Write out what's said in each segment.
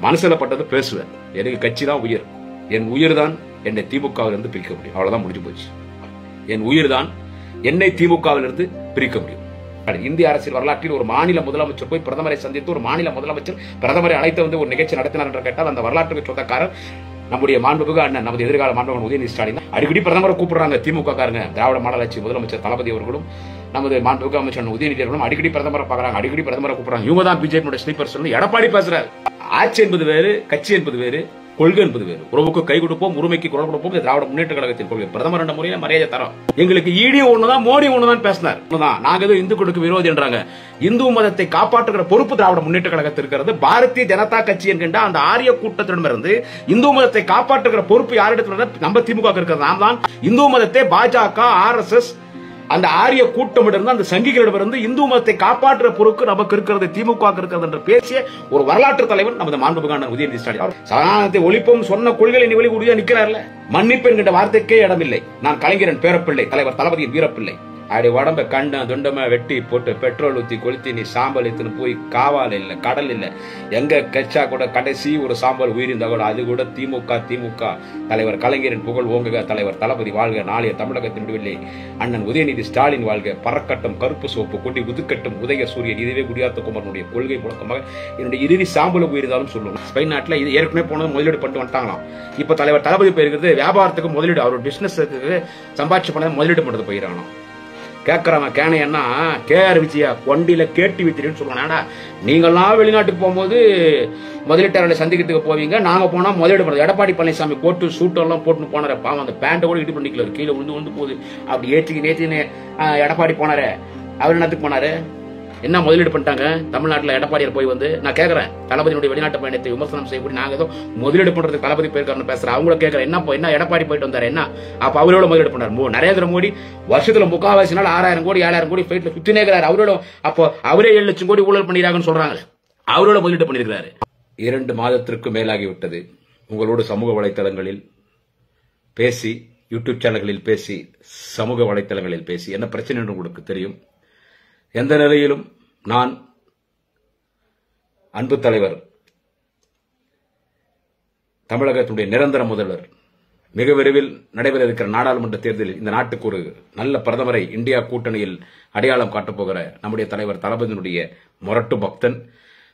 மனசுல பட்டது பேசுவேன். எனக்கு கட்சி தான் உயிர். என் உயிர் தான் என்னை திமுகவிலிருந்து பிரிக்க முடியும். அவ்வளவுதான், முடிஞ்சு போச்சு. என் உயிர் தான் என்னை திமுகவிலிருந்து பிரிக்க முடியும். இந்திய அரசியல் வரலாற்றில் ஒரு மாநில முதலமைச்சர் போய் பிரதமரை சந்தித்து ஒரு மாநில முதலமைச்சர் பிரதமரை அழைத்து வந்து ஒரு நிகழ்ச்சி நடத்தினார் என்று கேட்டால் அந்த வரலாற்றுக்கு சொந்தக்காரர் நம்முடைய மாண்புமிகு அண்ணன், நமது எதிர்கால மாண்புமிகு உதயநிதி ஸ்டாலின். அடிக்கடி பிரதமரை கூப்பிடுறாங்க திமுக காரங்க. திராவிட மாடல் ஆட்சி முதலமைச்சர் தளபதி அவர்களும் நமது மாண்புமிகு அமைச்சர் உதயநிதி அவர்களும் அடிக்கடி பிரதமரை பார்க்கறாங்க, அடிக்கடி பிரதமரை கூப்பிடுறாங்க. இவங்க தான் பிஜேபி ஸ்லீப்பர் சொல்லி எடப்பாடி பேசுறாரு. ஆட்சி என்பது வேறு, கட்சி என்பது வேறு, கொள்கை என்பது வேறு. உறவுக்கு கை கொடுப்போம், உரிமைக்கு குரல் கொடுப்போம். திராவிட முன்னேற்ற கழகத்தின் கொள்கை. பிரதமர் என்ற முறையில மரியாதை தரோம். எங்களுக்கு ஈடி ஒண்ணுதான், மோடி ஒண்ணுதான் பேசினார். நாங்க ஏதோ இந்துக்களுக்கு விரோதி என்றாங்க. இந்து மதத்தை காப்பாற்றுகிற பொறுப்பு திராவிட முன்னேற்ற கழகத்தில் இருக்கிறது. பாரதிய ஜனதா கட்சி என்கின்ற அந்த ஆரிய கூட்டத்திடமிருந்து இந்து மதத்தை காப்பாற்றுகிற பொறுப்பு யாரிடத்தில்? நம்ம திமுக இருக்கிறது. நாம் தான் இந்து மதத்தை பாஜக, RSS அந்த ஆரிய கூட்டமிடம் அந்த சங்கிகளிடமிருந்து இந்து மதத்தை காப்பாற்றுற பொறுப்பு நமக்கு இருக்கிறது, திமுக இருக்கிறது என்று பேசிய ஒரு வரலாற்று தலைவர் நமது மாண்புமிகு உதயநிதி ஸ்டாலின். சனாதனத்தை ஒழிப்போம் சொன்ன கொள்கையை நிவழி உறுதியா நிற்கிறார்ல. மன்னிப்பு என்கின்ற வார்த்தைக்கே இடமில்லை. நான் கலைஞரின் பேரப்பிள்ளை, தலைவர் தளபதியின் வீரப்பிள்ளை. அப்படி உடம்ப கண்ட துண்டமா வெட்டி போட்டு பெட்ரோல் ஊத்தி கொளுத்தி நீ சாம்பல் எடுத்துன்னு போய் காவால் இல்ல, கடல் இல்ல, எங்க கச்சா கூட கடைசி ஒரு சாம்பல் உயிரிந்த கூட அது கூட திமுக தலைவர் கலைஞரின் புகழ் ஓங்குக, தலைவர் தளபதி வாழ்க, நாளைய தமிழகத்தின் விடுவில்லை அண்ணன் உதயநிதி ஸ்டாலின் வாழ்க, பறக்கட்டும் கருப்பு சோப்பு கொடி உதுக்கட்டும் உதய சூரியன், இதுவே குடியாத்த குமரனுடைய கொள்கை முழக்கமாக என்னுடைய இறுதி சாம்பல் உயிர்ந்தாலும் சொல்லுவோம். ஸ்பெயின் நாட்டில் இது ஏற்கனவே போனது முதலீடு பண்ணிட்டு வந்துட்டாங்களாம். இப்ப தலைவர் தளபதி போயிருக்கிறது வியாபாரத்துக்கு முதலீடு, அவர் பிசினஸ் சம்பாதிச்சு பண்ண முதலீடு பண்றது போயிடறாங்களாம். கேட்கறவன் கேனையன்னா கேஆர் விஜயா வண்டியில கேட்டி வித்திரின்னு சொல்லுவாங்க. நீங்கள்லாம் வெளிநாட்டுக்கு போகும்போது முதலீட்டாளர்களை சந்திக்கிறதுக்கு போவீங்க, நாங்க போனா முதலீடு பண்ணுறது. எடப்பாடி பழனிசாமி கோட்டு சூட்டெல்லாம் போட்டுன்னு போனார, பாவம் அந்த பேண்ட கூட இடி பண்ணிக்கல, கீழே விழுந்து போகுது. அப்படி நேற்று எடப்பாடி போனாரு. அவர் என்னத்துக்கு போனாரு? என்ன முதலீடு பண்ணிட்டாங்க தமிழ்நாட்டில்? எடப்பாடியார் போய் வந்து நான் கேட்கறேன், தளபதியுடைய வெளிநாட்டு பயணத்தை விமர்சனம் செய்யக்கூடிய நாங்க ஏதோ முதலீடு பண்றதுக்கு தளபதி போயிருக்காருன்னு பேசுறேன். அவங்கள கேட்கறேன், என்ன எடப்பாடி போயிட்டு வந்தாரு, என்ன அப்ப அவரோட முதலீடு பண்ணாரு? நரேந்திர மோடி வருஷத்துல 3/4 நாள் 6000 கோடி 7000 கோடி ஃபிளைட்ல சுத்தினே இருக்கிறாரு. அவரோட அப்போ அவரே 7 லட்சம் கோடி ஊழல் பண்ணிடுறாங்கன்னு சொல்றாங்க. அவரோட முதலீடு பண்ணிருக்கிறாரு. 2 மாதத்திற்கு மேலாகிவிட்டது உங்களோடு சமூக வலைத்தளங்களில் பேசி, யூடியூப் சேனல்களில் பேசி, சமூக வலைத்தளங்களில் பேசி என்ன பிரச்சனை என்று உங்களுக்கு தெரியும். எந்த நிலையிலும் நான் அன்பு தலைவர், தமிழகத்துடைய நிரந்தர முதல்வர், மிக விரைவில் நடைபெற இருக்கிற நாடாளுமன்ற தேர்தலில் இந்த நாட்டுக்கு ஒரு நல்ல பிரதமரை இந்தியா கூட்டணியில் அடையாளம் காட்டப் போகிற நம்முடைய தலைவர் தளபதியினுடைய முரட்டு பக்தன்,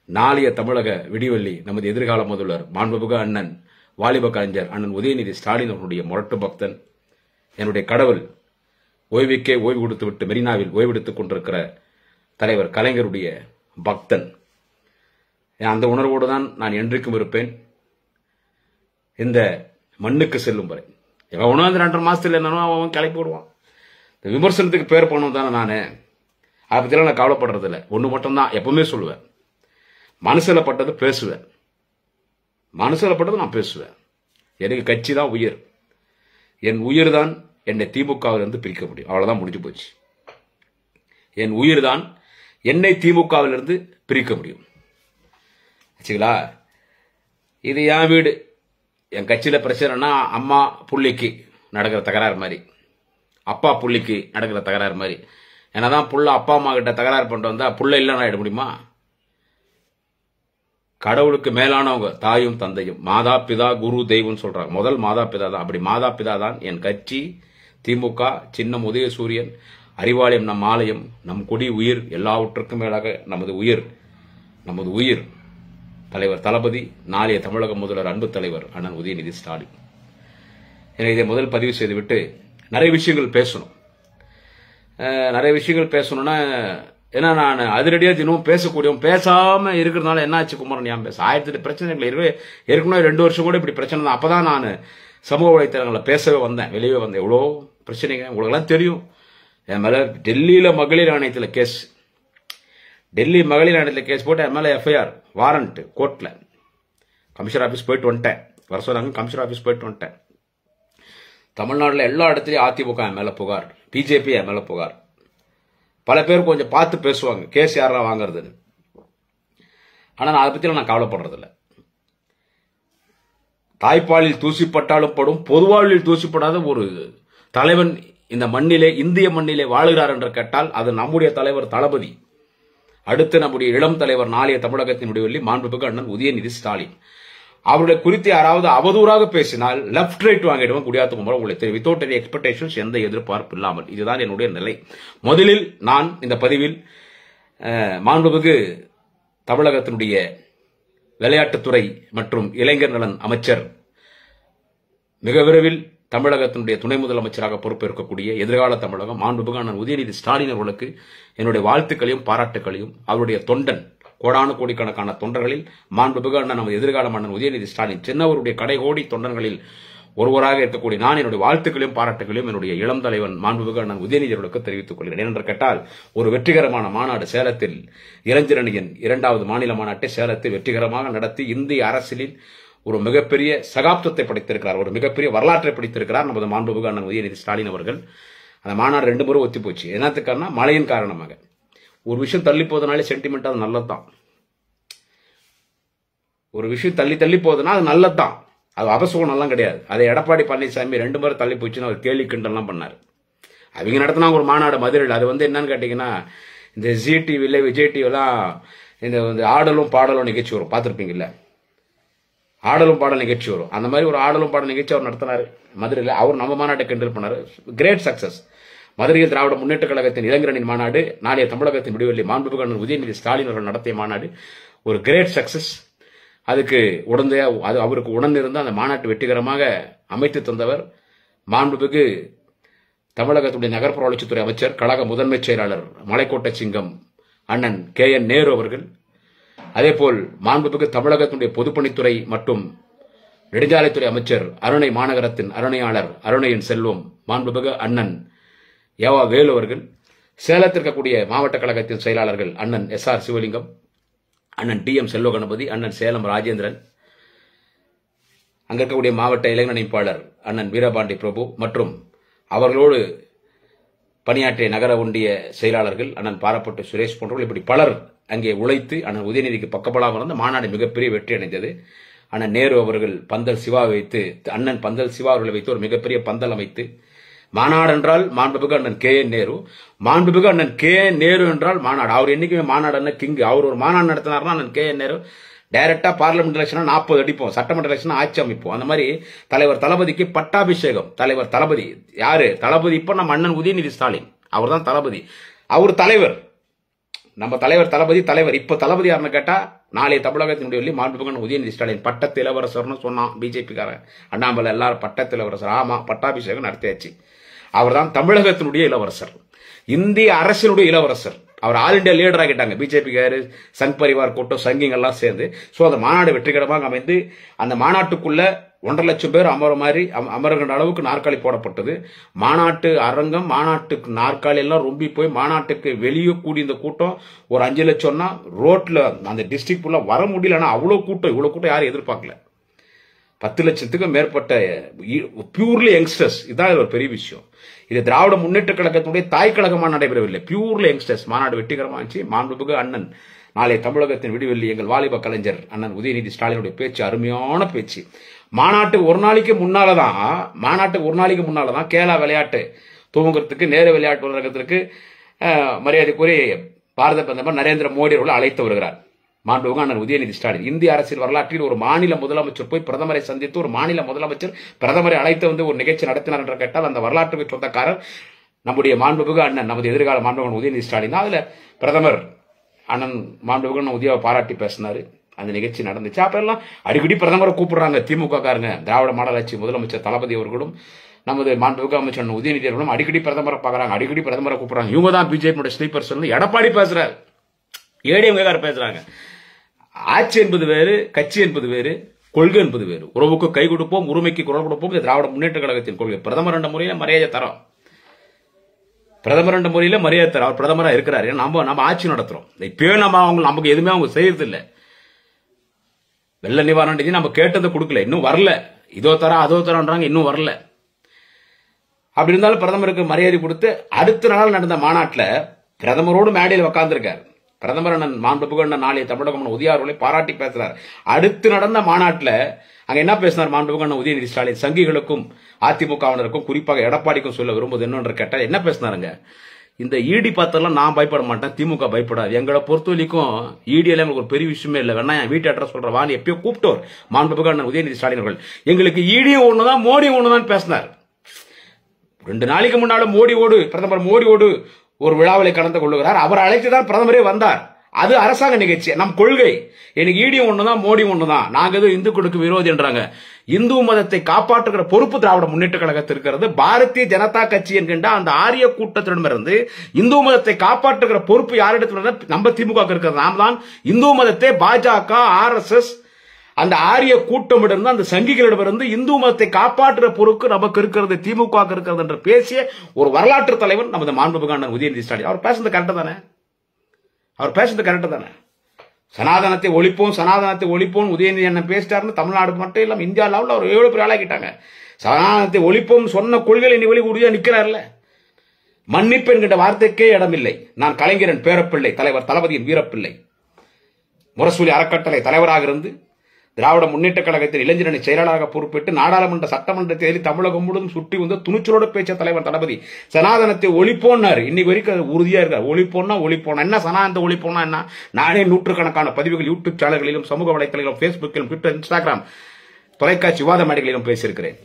நாளைய தமிழக விடிவெள்ளி நமது எதிர்கால முதல்வர் மாண்புமிகு அண்ணன் வாலிப கலைஞர் அண்ணன் உதயநிதி ஸ்டாலின் அவர்களுடைய முரட்டு பக்தன், என்னுடைய கடவுள், ஓய்வுக்கே ஓய்வு கொடுத்துவிட்டு மெரினாவில் ஓய்வெடுத்துக் கொண்டிருக்கிற தலைவர் கலைஞருடைய பக்தன். அந்த உணர்வோடு தான் நான் என்றைக்கும் இருப்பேன் இந்த மண்ணுக்கு செல்லும் வரை. எவன் உணர்ந்து 2.5 மாசத்துல என்னன்னா அவன் கிளப்பி விடுவான். இந்த விமர்சனத்துக்கு பேர் போனது தானே. நானு அதை பத்திலாம் நான் கவலைப்படுறது இல்லை. ஒண்ணு மட்டும்தான் எப்பவுமே சொல்லுவேன், மனசுல பட்டது பேசுவேன். மனசுல பட்டது நான் பேசுவேன். எனக்கு கட்சி தான் உயிர். என் உயிர் தான் என்னை திமுகவிலிருந்து பிரிக்க முடியும். அவ்வளவுதான், முடிஞ்சு போச்சு. என் உயிர் தான் என்னை திமுகவிலிருந்து பிரிக்க முடியும். ஆச்சுங்களா? இது என் வீடு. என் கட்சியில பிரச்சனைனா அம்மா புள்ளிக்கு நடக்கிற தகராறு மாதிரி, அப்பா புள்ளிக்கு நடக்கிற தகராறு மாதிரி. என்னதான் புள்ள அப்பா அம்மா கிட்ட தகராறு பண்ணிட்டு வந்தா புள்ள இல்லைன்னா ஆயிட முடியுமா? கடவுளுக்கு மேலானவங்க தாயும் தந்தையும், மாதா பிதா குரு தெய்வம் சொல்றாங்க. முதல் மாதா பிதா தான். அப்படி மாதா பிதா தான் என் கட்சி, திமுக, சின்னம் உதயசூரியன், அறிவாலயம் நம் ஆலயம், நம் கொடி உயிர், எல்லாவற்றுக்கும் மேலாக நமது உயிர் தலைவர் தளபதி, நாளைய தமிழக முதல்வர் அன்பு தலைவர் அண்ணன் உதயநிதி ஸ்டாலின். எனக்கு இதை முதல் பதிவு செய்துவிட்டு நிறைய விஷயங்கள் பேசணும். பேசணும்னா ஏன்னா நான் அதிரடியா தினமும் பேசக்கூடியவன். பேசாம இருக்கிறதுனால என்ன ஆச்சு குமரன்? ஏன் பேச 1008 பிரச்சனைகள் ஏற்கனவே 2 வருஷம் கூட இப்படி பிரச்சனை தான். அப்பதான் நான் சமூக வலைத்தளங்களில் பேசவே வந்தேன், வெளியே வந்தேன். எவ்வளோ பிரச்சனைங்க உங்களுக்கெல்லாம் தெரியும். என் மேல டெல்லியில மகளிர் ஆணையத்தில் கேஸ், டெல்லி மகளிர் ஆணையத்தில் கேஸ் போட்டு என் மேல எஃப்ஐஆர் வாரண்ட் கோர்ட்ல. கமிஷனர் ஆபீஸ் போயிட்டு வந்துட்டேன். வர சொன்னாங்க, கமிஷனர் ஆபீஸ் போயிட்டு வந்துட்டேன். தமிழ்நாட்டில் எல்லா இடத்துலயும் அதிமுக என் மேல புகார், பிஜேபி என் மேல புகார். பல பேர் கொஞ்சம் பார்த்து பேசுவாங்க, கேஸ் யாரா வாங்குறதுன்னு. ஆனா நான் அதை பத்தி நான் கவலைப்படுறது இல்லை. தாய்ப்பாலில் தூசிப்பட்டாலும் படும், பொதுவாழ்வில் தூசிப்படாத ஒரு தலைவன் இந்த மண்ணிலே, இந்திய மண்ணிலே வாழுகிறார் என்று கேட்டால் அது நம்முடைய தலைவர் தளபதி. அடுத்து நம்முடைய இளம் தலைவர் நாளைய தமிழகத்தின் விடுவெள்ளி மாண்புமிகு அண்ணன் உதயநிதி ஸ்டாலின். அவருடைய குறித்து யாராவது அவதூறாக பேசினால் லெப்ட் ரைட் வாங்கிடுவோம் குடியாத்த கும்பல். உங்களுக்கு தெரியும், வித்தவுட் எனி எக்ஸ்பெக்டேஷன்ஸ், எந்த எதிர்பார்ப்பு இல்லாமல். இதுதான் என்னுடைய நிலை. முதலில் நான் இந்த பதிவில் மாண்புமிகு தமிழகத்தினுடைய விளையாட்டுத்துறை மற்றும் இளைஞர் நலன் அமைச்சர், மிக விரைவில் தமிழகத்தினுடைய துணை முதலமைச்சராக பொறுப்பேற்கக்கூடிய எதிர்கால தமிழகம் மாண்புமிகு அண்ணன் உதயநிதி ஸ்டாலின் அவர்களுக்கு என்னுடைய வாழ்த்துக்களையும் பாராட்டுகளையும், அவருடைய தொண்டன் கோடானு கோடிக்கணக்கான தொண்டர்களில் மாண்புமிகு அண்ணன் நமது எதிர்கால அண்ணன் உதயநிதி ஸ்டாலின் சின்னவருடைய கடைகோடி தொண்டர்களில் ஒருவராக இருக்கக்கூடிய நான் என்னுடைய வாழ்த்துக்களையும் பாராட்டுகளையும் என்னுடைய இளம் தலைவன் மாண்புமிகு அண்ணன் உதயநிதி அவர்களுக்கு தெரிவித்துக் கொள்கிறேன். என்று கேட்டால், ஒரு வெற்றிகரமான மாநாடு சேலத்தில் இளைஞரணியின் 2வது மாநில மாநாட்டை சேலத்தில் வெற்றிகரமாக நடத்தி இந்திய அரசியலில் ஒரு மிகப்பெரிய சகாப்தத்தை படைத்திருக்கிறார், ஒரு மிகப்பெரிய வரலாற்றை படைத்திருக்கிறார் நமது மாண்புமிகு அண்ணன் உதயநிதி ஸ்டாலின் அவர்கள். அந்த மாநாடு 2 முறை ஒத்தி போச்சு. என்னத்துக்கான? மழையின் காரணமாக. ஒரு விஷயம் தள்ளி போதனாலே சென்டிமெண்ட் அது நல்லதுதான். ஒரு விஷயம் தள்ளி தள்ளி போகுதுன்னா அது நல்லதுதான், அது அபசகுணம் எல்லாம் கிடையாது. அதை எடப்பாடி பழனிசாமி 2 முறை தள்ளி போச்சுன்னு அவர் கேலி கிண்டல்லாம் பண்ணார். அவங்க நடத்தினாங்க ஒரு மாநாடு மதுரையில். அது என்னன்னு கேட்டீங்கன்னா, இந்த ஜி டிவில விஜய் டிவிலாம் இந்த ஆடலும் பாடலும் நிகழ்ச்சி வரும், பார்த்துருப்பீங்கல்ல, ஆடலும் பாடல் நிகழ்ச்சி வரும். அந்த மாதிரி ஒரு ஆடலும் பாடல் நிகழ்ச்சி அவர் நடத்தினார் மதுரையில். அவர் நம்ம மாநாட்டை கிண்டல் பண்ணார். Great success. மதுரையில் திராவிட முன்னேற்ற கழகத்தின் இளைஞரணியின் மாநாடு, நாளைய தமிழகத்தின் விடுவெள்ளி மாண்புமிகு அண்ணன் உதயநிதி ஸ்டாலின் அவர்கள் நடத்திய மாநாடு ஒரு கிரேட் சக்சஸ். அதுக்கு அவருக்கு உடனிருந்து அந்த மாநாட்டு வெற்றிகரமாக அமைத்து தந்தவர் மாண்புமிகு தமிழகத்துடைய நகர்ப்புற வளர்ச்சித்துறை அமைச்சர், கழக முதன்மை செயலாளர் மலைக்கோட்டை சிங்கம் அண்ணன் KN நேரு அவர்கள். அதேபோல் மாண்புமிகு தமிழகத்தினுடைய பொதுப்பணித்துறை மற்றும் நெடுஞ்சாலைத்துறை அமைச்சர், அருணை மாநகரத்தின் அருணையாளர் அருணையின் செல்வம் மாண்புமிகு அண்ணன் ஏவா வேலு அவர்கள். சேலத்தில் இருக்கக்கூடிய மாவட்ட கழகத்தின் செயலாளர்கள் அண்ணன் SR சிவலிங்கம், அண்ணன் DM செல்வ கணபதி, அண்ணன் சேலம் ராஜேந்திரன், அங்க இருக்கக்கூடிய மாவட்ட இளைஞர் அண்ணன் வீரபாண்டி பிரபு மற்றும் அவர்களோடு பணியாற்றிய நகர ஒன்றிய செயலாளர்கள் அண்ணன் பாரப்பட்டு சுரேஷ் போன்றவர்கள், இப்படி பலர் அங்கே உழைத்து அண்ணன் உதயநிதிக்கு பக்கபலமாக இருந்த மாநாடு மிகப்பெரிய வெற்றி அடைந்தது. அண்ணன் நேரு அவர்கள் பந்தல் சிவா வைத்து, அண்ணன் பந்தல் சிவா அவர்களை வைத்து ஒரு மிகப்பெரிய பந்தல் அமைத்து, மாநாடு என்றால் மாண்புமிகு அண்ணன் KN நேரு, மாண்புமிகு அண்ணன் KN நேரு என்றால் மாநாடு. அவர் என்னைக்குமே மாநாடு அண்ணன் கிங். அவர் ஒரு மாநாடு நடத்தினார்னா அண்ணன் KN நேரு டைரக்டா பார்லிமெண்ட் எலெக்ஷன் 40 அடிப்போம், சட்டமன்ற எலெக்ஷன் ஆட்சி அமைப்போம். அந்த மாதிரி தலைவர் தளபதிக்கு பட்டாபிஷேகம். தலைவர் தளபதி யாரு? தளபதி இப்ப நம்ம அண்ணன் உதயநிதி ஸ்டாலின், அவர் தான் தளபதி. அவர் தலைவர், நம்ம தலைவர் தளபதி தலைவர். இப்ப தளபதி யாருன்னு கேட்டா, நாளைய தமிழகத்தினுடைய மாண்புமிகு உதயநிதி ஸ்டாலின் பட்டத்து இளவரசர்னு சொன்னான் பிஜேபிக்காரன் அண்ணாமலை. எல்லாரும் பட்டத்து இளவரசர். ஆமா, பட்டாபிஷேகம் நடத்தியாச்சு. அவர் தான் தமிழகத்தினுடைய இளவரசர், இந்திய அரசினுடைய இளவரசர். அவர் ஆல் இண்டியா லீடர் ஆகிட்டாங்க. பிஜேபிக்காரு, சங் பரிவார் கூட்டம், சங்கிங் எல்லாம் சேர்ந்து. சோ அந்த மாநாடு வெற்றிகரமாக அமைந்து அந்த மாநாட்டுக்குள்ள 1.5 லட்சம் பேர் அமருகின்ற அளவுக்கு நாற்காலி போடப்பட்டது. மாநாட்டு அரங்கம், மாநாட்டுக்கு நாற்காலி எல்லாம் ரொம்பி போய் மாநாட்டுக்கு வெளியே கூடி இந்த கூட்டம் ஒரு 5 லட்சம்னா ரோட்ல அந்த டிஸ்ட்ரிக்ட் ஃபுல்லா வர முடியலன்னா அவ்வளவு கூட்டம் யாரும் எதிர்பார்க்கல. 10 லட்சத்துக்கும் மேற்பட்ட பியூர்லி யங்ஸ்டர்ஸ். இதுதான் ஒரு பெரிய விஷயம். இது திராவிட முன்னேற்ற கழகத்தினுடைய தாய் கழகமாக நடைபெறவில்லை, பியூர்லி யங்ஸ்டர்ஸ். மாநாடு வெற்றிகரமாச்சு. மாண்புமிகு அண்ணன் நாளை தமிழகத்தின் விடுவெள்ளி எங்கள் வாலிப கலைஞர் அண்ணன் உதயநிதி ஸ்டாலினுடைய பேச்சு அருமையான பேச்சு. மாநாட்டுக்கு ஒரு நாளைக்கு முன்னாலதான் கேலா விளையாட்டு துவங்குறதுக்கு, நேரு விளையாட்டு உலகத்திற்கு மரியாதைக்குரிய பாரத பிரதமர் நரேந்திர மோடி அவர்கள் அழைத்து வருகிறார் மாண்புமிகு அண்ணன் உதயநிதி ஸ்டாலின். இந்திய அரசியல் வரலாற்றில் ஒரு மாநில முதலமைச்சர் போய் பிரதமரை சந்தித்து, ஒரு மாநில முதலமைச்சர் பிரதமரை அழைத்து வந்து ஒரு நிகழ்ச்சி நடத்தினார் என்று கேட்டால் அந்த வரலாற்றுக்கு சொந்தக்காரர் நம்முடைய மாண்புமிகு அண்ணன், நமது எதிர்கால மாண்புமிகு உதயநிதி ஸ்டாலின். அதுல பிரதமர் அண்ணன் மாண்புமிகு அண்ணன் உதயாவை பாராட்டி பேசினாரு. அந்த நிகழ்ச்சி நடந்துச்சு. அப்ப எல்லாம் அடிக்கடி பிரதமரை கூப்பிடுறாங்க திமுக காரங்க. திராவிட மாடல் ஆட்சி முதலமைச்சர் தளபதி அவர்களும் நமது மாண்புமிகு அமைச்சர் உதயநிதி அவர்களும் அடிக்கடி பிரதமரை பார்க்கறாங்க, அடிக்கடி பிரதமரை கூப்பிடுறாங்க. இவங்க தான் பிஜேபி ஸ்லீப்பர் செல். எடப்பாடி பேசுறாரு, ஏடிஎம்கே பேசுறாங்க. ஆட்சி என்பது வேறு, கட்சி என்பது வேறு, கொள்கை என்பது வேறு. உறவுக்கு கை கொடுப்போம், உரிமைக்கு குரல் கொடுப்போம். திராவிட முன்னேற்ற கழகத்தின் கொள்கை. பிரதமர் என்ற முறையில மரியாதை தரோம், பிரதமர் என்ற முறையில மரியாதை தரோம். அவர் பிரதமரா இருக்கிறாரு, நம்ம ஆட்சி நடத்துறோம். இப்பவே நமக்கு எதுவுமே அவங்க செய்யறது இல்ல. வெள்ள நிவாரண நிதி நம்ம கேட்டதை கொடுக்கல, இன்னும் வரல. இதோ தர அதோ தரன்றாங்க, இன்னும் வரல. அப்படி இருந்தாலும் பிரதமருக்கு மரியாதை கொடுத்து அடுத்த நாள் நடந்த மாநாட்டில் பிரதமரோடு மேடையில் உட்கார்ந்திருக்காரு. பிரதமர் மாண்புமிகு நாளைய தமிழகம் உதயார்களை பாராட்டி பேசுறார். அடுத்து நடந்த மாநாட்டில் அங்க என்ன பேசினார் மாண்புமிகு உதயநிதி ஸ்டாலின்? சங்கிகளுக்கும் அதிமுகவினருக்கும் குறிப்பாக எடப்பாடிக்கும் சொல்ல விரும்புவது என்னன்னு கேட்டால் என்ன பேசினாருங்க? இந்த இடி பார்த்தெல்லாம் நான் பயப்பட மாட்டேன், திமுக பயப்படாது. எங்களை பொறுத்த வரைக்கும் இடியில எங்களுக்கு ஒரு பெரிய விஷயமே இல்லை. வேணா என் வீட்டு அட்ரஸ் சொல்ற வாணி எப்பயோ கூப்பிட்டோர் மாண்புமிகு அண்ணன் உதயநிதி ஸ்டாலின் அவர்கள். எங்களுக்கு இடியும் ஒண்ணுதான் மோடியும் ஒண்ணுதான் பேசினார். 2 நாளைக்கு முன்னால பிரதமர் மோடியோடு ஒரு விழாவில் கலந்து கொள்ளுகிறார். அவர் அழைத்துதான் பிரதமரே வந்தார். அது அரசாங்க நிகழ்ச்சி, நம் கொள்கை. எனக்கு ஈடியும் ஒண்ணுதான் மோடியும் ஒண்ணுதான். நாங்க எதுவும் இந்துக்களுக்கு விரோதி என்றாங்க. இந்து மதத்தை காப்பாற்றுகிற பொறுப்பு திராவிட முன்னேற்ற கழகத்தில் இருக்கிறது. பாரதிய ஜனதா கட்சி என்கின்ற அந்த ஆரிய கூட்டத்திடமிருந்து இந்து மதத்தை காப்பாற்றுகிற பொறுப்பு யாரிடத்தில்? நம்ம திமுக இருக்கிறது. நாம் தான் இந்து மதத்தை பாஜக, RSS அந்த ஆரிய கூட்டமிடம் அந்த சங்கிகளிடமிருந்து இந்து மதத்தை காப்பாற்றுற பொறுப்பு நமக்கு இருக்கிறது, திமுக இருக்கிறது என்று பேசிய ஒரு வரலாற்று தலைவர் நமது மாண்புமிகு அண்ணன் உதயநிதி ஸ்டாலின். அவர் பேசுறது கரெக்ட் தானே? சனாதனத்தை ஒழிப்போம் உதயநிதி அண்ணன் பேசிட்டாருன்னு தமிழ்நாடு மட்டும் இல்லாம இந்தியா லெவலில் அவர் 7 பேர் ஆளாக்கிட்டாங்க. சனாதனத்தை ஒழிப்போம் சொன்ன கொள்கைகளை நீ உறுதியா நிக்கிறார்ல. மன்னிப்பு என்கின்ற வார்த்தைக்கே இடமில்லை. நான் கலைஞரின் பேரப்பிள்ளை, தலைவர் தளபதியின் வீரப்பிள்ளை, முரசொலி அறக்கட்டளை தலைவராக இருந்து திராவிட முன்னேற்ற கழகத்தில் இளைஞரணி செயலாளராக பொறுப்பேற்று நாடாளுமன்ற சட்டமன்ற தேர்தலில் தமிழகம் முழுவதும் சுற்றி வந்து துணிச்சலோட பேச்ச தலைவர் தளபதி சனாதனத்தை ஒழிப்போன்னாரு. இன்னைக்கு வரைக்கும் உறுதியா இருக்காரு. ஒழிப்போனா என்ன? சனாதனத்தை ஒழிப்போனா என்ன? நானே நூற்றுக்கணக்கான பதிவுகள் யூடியூப் சேனல்களிலும் சமூக வலைத்தளங்களிலும் பேஸ்புக்கிலும் ட்விட்டர், இன்ஸ்டாகிராம், தொலைக்காட்சி விவாத மேடைகளிலும் பேசியிருக்கிறேன்.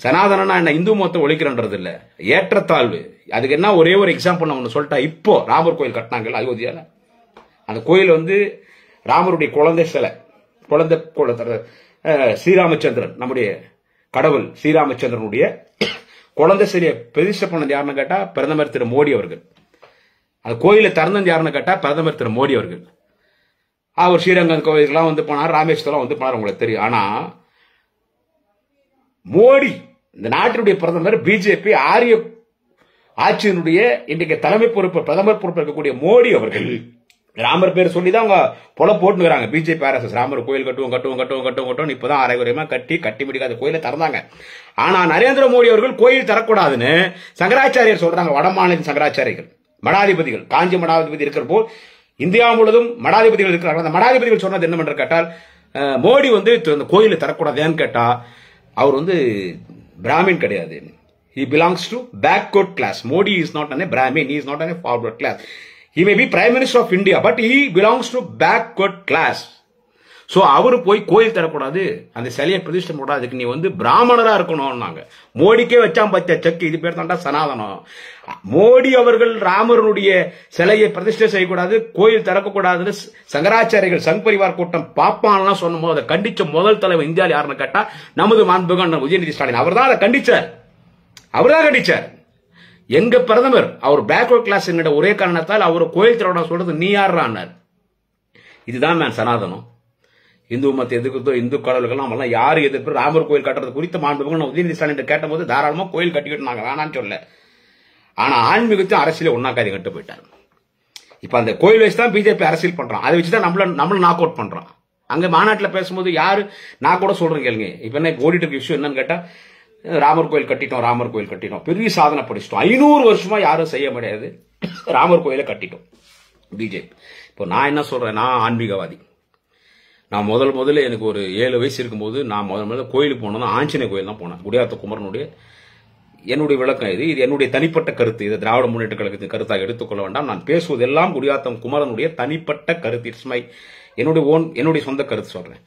சனாதனா என்ன? இந்து மதத்தை ஒழிக்கிறன்றது இல்ல, ஏற்றத்தாழ்வு. அதுக்கு என்ன ஒரே ஒரு எக்ஸாம்பிள் நான் ஒன்னு சொல்லிட்டா. இப்போ ராமர் கோயில் கட்டினாங்க அயோத்தியால. அந்த கோயில் வந்து ராமருடைய குழந்தை சிலை, ஸ்ரீராமச்சந்திரன், நம்முடைய கடவுள் ஸ்ரீராமச்சந்திரனுடைய குழந்தை சிலையை பிரதிஷ்டை பண்ணது யாருன்னு கேட்டா பிரதமர் திரு மோடி அவர்கள். அந்த கோயிலை திறந்தது யாருன்னு கேட்டா பிரதமர் திரு மோடி அவர்கள். அவர் ஸ்ரீரங்கம் கோயிலுக்கெல்லாம் வந்து போனார், ராமேஸ்வரம் வந்து போனார், உங்களுக்கு தெரியும். ஆனா மோடி இந்த நாட்டினுடைய பிரதமர், பிஜேபி ஆரிய ஆட்சியினுடைய இன்றைக்கு தலைமை பொறுப்பு பிரதமர் பொறுப்பு இருக்கக்கூடிய மோடி அவர்கள் ராமர் பேர் சொல்லிதான் அவங்க பொல போட்டுக்கிறாங்க. பிஜேபி RSS ராமர் கோயில் கட்டுவோம் இப்பதான் அரைகுறையமா கட்டி முடிக்காத கோயிலை திறந்தாங்க. ஆனா நரேந்திர மோடி அவர்கள் கோயில் தரக்கூடாதுன்னு சங்கராச்சாரியர் சொல்றாங்க. வட மாநில சங்கராச்சாரியர்கள், மடாதிபதிகள், காஞ்சி மடாதிபதி இருக்கிற போல் இந்தியா முழுவதும் மடாதிபதிகள் இருக்கிறாங்க. அந்த மடாதிபதிகள் சொன்னது என்னவென்று கேட்டால், மோடி வந்து இந்த கோயிலை தரக்கூடாது. ஏன்னு கேட்டா அவர் வந்து பிராமின் கிடையாது. He belongs to backward class. Modi is not a Brahmin. He is not a forward class. He may be Prime Minister of India, but he belongs to backward class. So அவரு போய் கோயில் தரக்கூடாது, அந்த சிலையை பிரதிஷ்டை போடாது, அதுக்கு நீ வந்து பிராமணரா இருக்கணும்னாங்க. மோடிக்கே வச்சாம் பத்தியா செக், இது பேர் தாண்டா சனாதனம். மோடி அவர்கள் ராமருடைய சிலையை பிரதிஷ்டை செய்யக்கூடாது, கோயில் திறக்கக்கூடாதுன்னு சங்கராச்சாரிகள் சங் பரிவார் கூட்டம் பாப்பான்லாம் சொன்னும் போது அதை கண்டிச்ச முதல் தலைவர் இந்தியாவில் யாருன்னு கேட்டா நமது மாண்புமிகு அண்ணன் உதயநிதி ஸ்டாலின். அவர் தான் அதை கண்டிச்சார். எங்க பிரதமர் அவர் பேக்வர்ட் கிளாஸ் என்கிற ஒரே காரணத்தால் அவர் கோயில் திறவட சொல்றது நீ யார்? இதுதான் நான் சனாதனம். இந்து மதத்தை எதிர்க்கிறதோ இந்து கடவுள்கள் நம்மளாம் யாரு எதிர்ப்பு? ராமர் கோயில் கட்டுறது குறித்து மாண்புமிகு உதயநிதி ஸ்டாலின் கேட்டபோது தாராளமா கோயில் கட்டிக்கிட்டு நாங்க வேணான்னு சொல்ல. ஆனா ஆன்மீகத்தையும் அரசியல ஒன்னாக்காதி கட்டு போயிட்டாரு. இப்ப அந்த கோயில் வச்சு தான் பிஜேபி அரசியல் பண்றான். அதை வச்சுதான் நம்மள நாக் அவுட் பண்றான். அங்க மாநாட்டில் பேசும்போது யாரு, நான் கூட சொல்றேன் கேளுங்க. இப்ப என்ன ஓடிட்டு இருக்க விஷயம் என்னன்னு கேட்டா, ராமர் கோயில் கட்டிட்டோம், பெரிய சாதனை படிச்சிட்டோம், 500 வருஷமா யாரும் செய்ய முடியாது, ராமர் கோயிலை கட்டிட்டோம் பிஜேபி. இப்போ நான் என்ன சொல்றேன், நான் ஆன்மீகவாதி. நான் முதல்ல எனக்கு ஒரு 7 வயசு இருக்கும்போது நான் முதல்ல கோயிலுக்கு போனோம்னா ஆஞ்சநேய கோயில் தான் போனேன். குடியாத்த குமரனுடைய என்னுடைய விளக்கம் இது என்னுடைய தனிப்பட்ட கருத்து. இது திராவிட முன்னேற்ற கழகத்தின் கருத்தாக எடுத்துக்கொள்ள வேண்டாம். நான் பேசுவது எல்லாம் குடியாத்தம் குமரனுடைய தனிப்பட்ட கருத்து. இட்ஸ் மை என்னுடைய சொந்த கருத்து சொல்றேன்.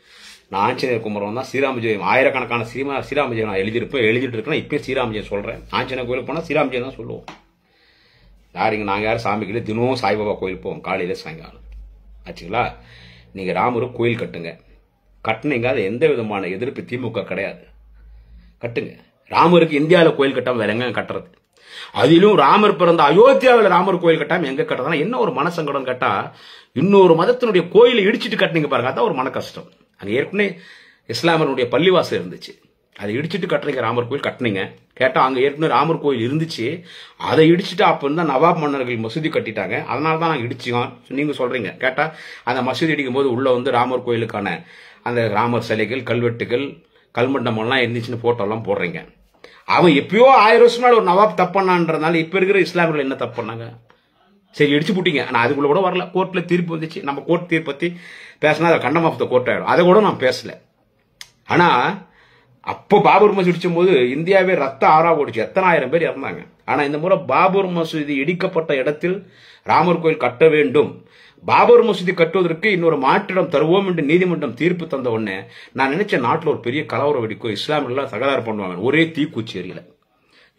நான் ஆஞ்சநேயர் குமரன் தான். ஸ்ரீராமஜெயம் ஆயிரக்கணக்கான ஸ்ரீராமஜெயம் நான் எழுதிட்டு இருக்கேன். இப்பயும் ஸ்ரீராமஜெயம் சொல்றேன். ஆஞ்சநேயர் கோயிலுக்கு போனா ஸ்ரீராமஜெயம் தான் சொல்லுவோம். நாங்க யாரும் சாமிக்கு தினமும் சாய்பாபா கோயில் போவோம், காலையில சாயங்காலம் ஆச்சுங்களா. நீங்க ராமருக்கு கோயில் கட்டுனீங்க, அது எந்த விதமான எதிர்ப்பு திமுக கிடையாது. கட்டுங்க. ராமருக்கு இந்தியாவில் கோயில் கட்டாம வேற எங்க கட்டுறது? அதிலும் ராமர் பிறந்த அயோத்தியாவில் ராமர் கோயில் கட்டாம எங்க கட்டுறதுனா என்ன ஒரு மனசங்கடம் கேட்டா, இன்னொரு மதத்தினுடைய கோயிலை இடிச்சிட்டு கட்டினீங்க பாருங்க, அதான் ஒரு மன கஷ்டம். அங்க ஏற்கனவே இஸ்லாமனுடைய பள்ளிவாசல் இருந்துச்சு, அதை இடிச்சிட்டு கட்டுறீங்க. ராமர் கோயில் கட்டினீங்க கேட்டா அங்க ஏற்கனவே ராமர் கோயில் இருந்துச்சு, அதை இடிச்சுட்டு அப்ப இருந்தா நவாப் மன்னர்கள் மசூதி கட்டிட்டாங்க, அதனாலதான் நாங்க இடிச்சோம் நீங்க சொல்றீங்க. கேட்டா அந்த மசூதி இடிக்கும் போது உள்ள வந்து ராமர் கோயிலுக்கான அந்த ராமர் சிலைகள், கல்வெட்டுகள், கல்மண்டபம் எல்லாம் இருந்துச்சுன்னு போட்டோ எல்லாம் போடுறீங்க. அவன் எப்பயோ 1000 வருஷம் ஒரு நவாப் தப்பண்ணான்றதுனால இப்ப இருக்கிற இஸ்லாமியர்கள் என்ன தப்பு பண்ணாங்க? சரி இடிச்சு போட்டீங்க. ஆனா அதுக்குள்ள கூட வரல, கோர்ட்ல தீர்ப்பு வந்துச்சு. நம்ம கோர்ட் தீர்ப்பு பத்தி பேசினா அதை கண்டம் ஆஃப் த கோர்ட் ஆயிடும். அதை கூட நான் பேசல. ஆனா அப்போ பாபர் மசூதி இடிச்சும் போது இந்தியாவே ரத்த ஆறா ஓடிச்சு, எத்தனை ஆயிரம் பேர் இறந்தாங்க. ஆனா இந்த முறை பாபர் மசூதி இடிக்கப்பட்ட இடத்தில் ராமர் கோயில் கட்ட வேண்டும், பாபர் மசூதி கட்டுவதற்கு இன்னொரு மாற்றிடம் தருவோம் என்று நீதிமன்றம் தீர்ப்பு தந்த உடனே நான் நினைச்ச நாட்டில் ஒரு பெரிய கலவரம் வெடிக்கும், இஸ்லாமியர்கள் தகராறு பண்ணுவாங்க, ஒரே தீக்குச்சி எரியல.